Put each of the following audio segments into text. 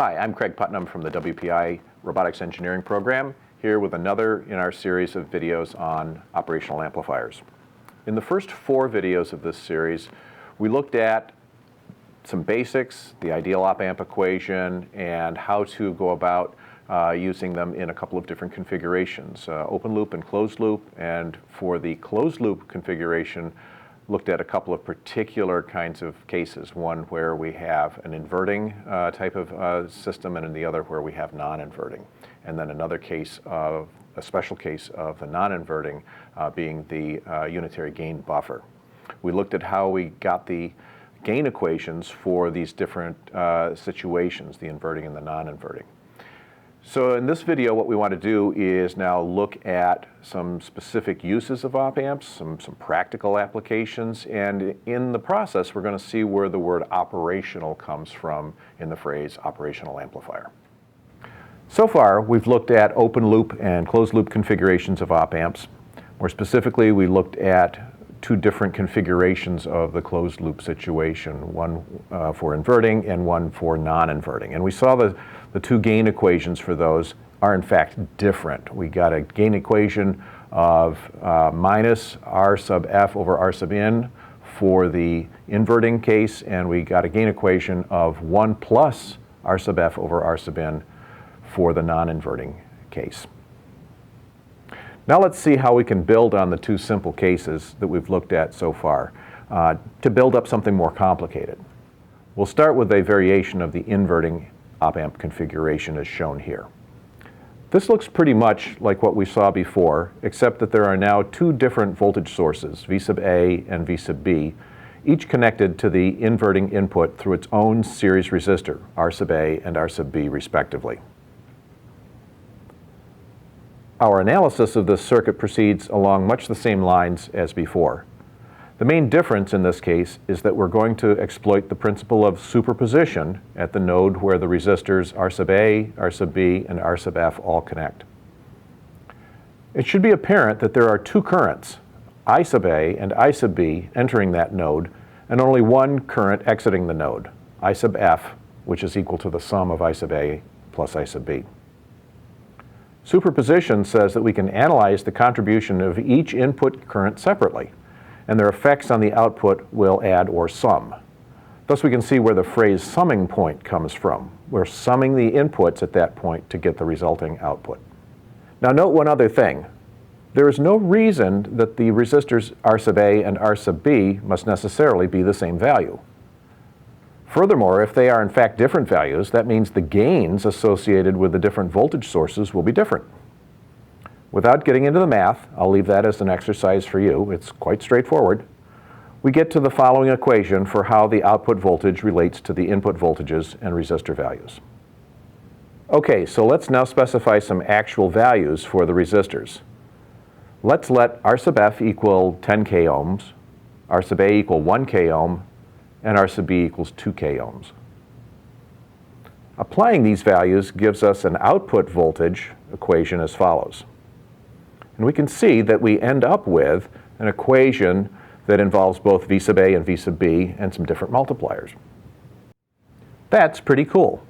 Hi, I'm Craig Putnam from the WPI Robotics Engineering Program, here with another in our series of videos on operational amplifiers. In the first 4 videos of this series, we looked at some basics, the ideal op amp equation, and how to go about using them in a couple of different configurations, open loop and closed loop. And for the closed loop configuration, looked at a couple of particular kinds of cases, one where we have an inverting type of system and in the other where we have non-inverting. And then another case of, a special case of the non-inverting being the unitary gain buffer. We looked at how we got the gain equations for these different situations, the inverting and the non-inverting. So in this video, what we want to do is now look at some specific uses of op amps, some practical applications, and in the process, we're going to see where the word operational comes from in the phrase operational amplifier. So far, we've looked at open loop and closed loop configurations of op amps. More specifically, we looked at 2 different configurations of the closed loop situation, one for inverting and one for non-inverting. And we saw the 2 gain equations for those are in fact different. We got a gain equation of minus R sub F over R sub N for the inverting case, and we got a gain equation of 1 plus R sub F over R sub N for the non-inverting case. Now let's see how we can build on the 2 simple cases that we've looked at so far to build up something more complicated. We'll start with a variation of the inverting op amp configuration as shown here. This looks pretty much like what we saw before, except that there are now 2 different voltage sources, V sub A and V sub B, each connected to the inverting input through its own series resistor, R sub A and R sub B respectively. Our analysis of this circuit proceeds along much the same lines as before. The main difference in this case is that we're going to exploit the principle of superposition at the node where the resistors R sub A, R sub B, and R sub F all connect. It should be apparent that there are 2 currents, I sub A and I sub B, entering that node, and only one current exiting the node, I sub F, which is equal to the sum of I sub A plus I sub B. Superposition says that we can analyze the contribution of each input current separately, and their effects on the output will add or sum. Thus we can see where the phrase summing point comes from. We're summing the inputs at that point to get the resulting output. Now note one other thing. There is no reason that the resistors R sub A and R sub B must necessarily be the same value. Furthermore, if they are in fact different values, that means the gains associated with the different voltage sources will be different. Without getting into the math, I'll leave that as an exercise for you. It's quite straightforward. We get to the following equation for how the output voltage relates to the input voltages and resistor values. Okay, so let's now specify some actual values for the resistors. Let's let R sub F equal 10 k ohms, R sub A equal 1 k ohm, and R sub B equals 2 k ohms. Applying these values gives us an output voltage equation as follows. And we can see that we end up with an equation that involves both V sub A and V sub B and some different multipliers. That's pretty cool.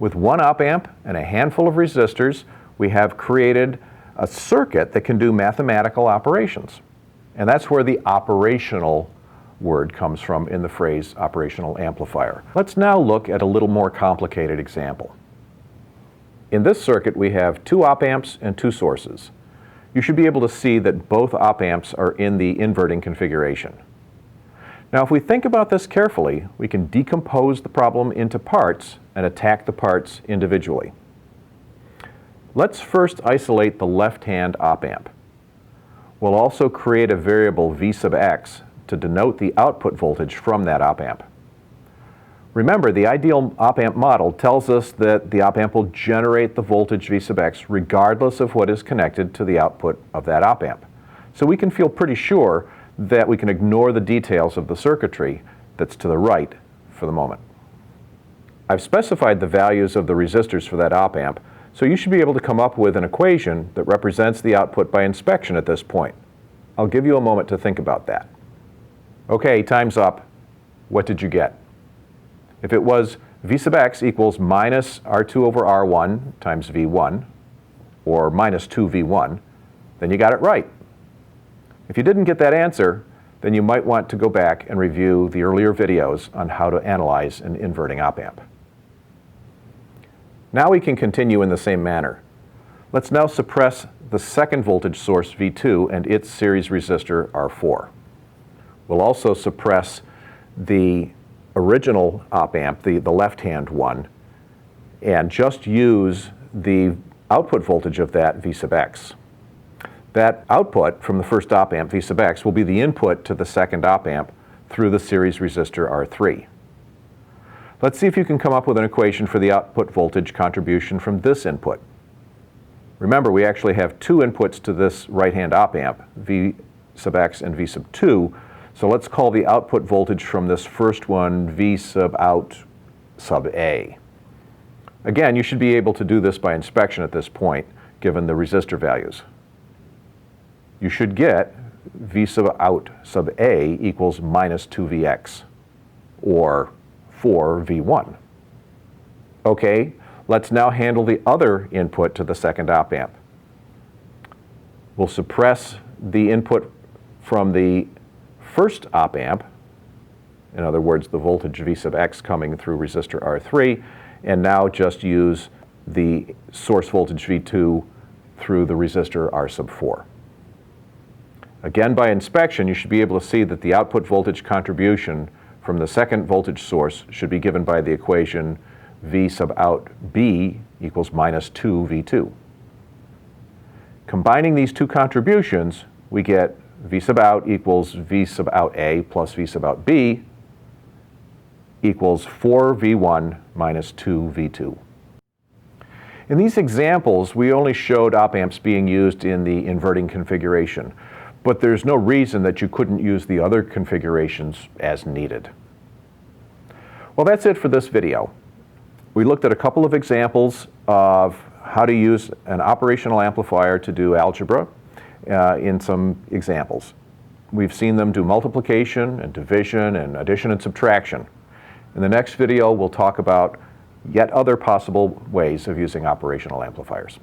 With 1 op amp and a handful of resistors, we have created a circuit that can do mathematical operations. And that's where the operational word comes from in the phrase operational amplifier. Let's now look at a little more complicated example. In this circuit, we have 2 op amps and 2 sources. You should be able to see that both op amps are in the inverting configuration. Now if we think about this carefully, we can decompose the problem into parts and attack the parts individually. Let's first isolate the left-hand op amp. We'll also create a variable V sub X to denote the output voltage from that op amp. Remember, the ideal op amp model tells us that the op amp will generate the voltage V sub X regardless of what is connected to the output of that op amp. So we can feel pretty sure that we can ignore the details of the circuitry that's to the right for the moment. I've specified the values of the resistors for that op amp, so you should be able to come up with an equation that represents the output by inspection at this point. I'll give you a moment to think about that. Okay, time's up. What did you get? If it was V sub x equals minus R2 over R1 times V1, or minus 2V1, then you got it right. If you didn't get that answer, then you might want to go back and review the earlier videos on how to analyze an inverting op amp. Now we can continue in the same manner. Let's now suppress the second voltage source V2 and its series resistor R4. We'll also suppress the original op amp, the left-hand one, and just use the output voltage of that V sub x. That output from the first op amp, V sub x, will be the input to the second op amp through the series resistor R3. Let's see if you can come up with an equation for the output voltage contribution from this input. Remember, we actually have two inputs to this right-hand op amp, V sub x and V sub 2, so let's call the output voltage from this first one V sub out sub A. Again, you should be able to do this by inspection at this point, given the resistor values. You should get V sub out sub A equals minus 2Vx, or 4V1. Okay, let's now handle the other input to the second op amp. We'll suppress the input from the first op amp, in other words, the voltage V sub x coming through resistor R3, and now just use the source voltage V2 through the resistor R sub 4. Again, by inspection, you should be able to see that the output voltage contribution from the second voltage source should be given by the equation V sub out B equals minus 2V2. Combining these two contributions, we get V sub out equals V sub out A plus V sub out B equals 4V1 minus 2V2. In these examples, we only showed op amps being used in the inverting configuration, but there's no reason that you couldn't use the other configurations as needed. Well, that's it for this video. We looked at a couple of examples of how to use an operational amplifier to do algebra in some examples. We've seen them do multiplication and division and addition and subtraction. In the next video, we'll talk about yet other possible ways of using operational amplifiers.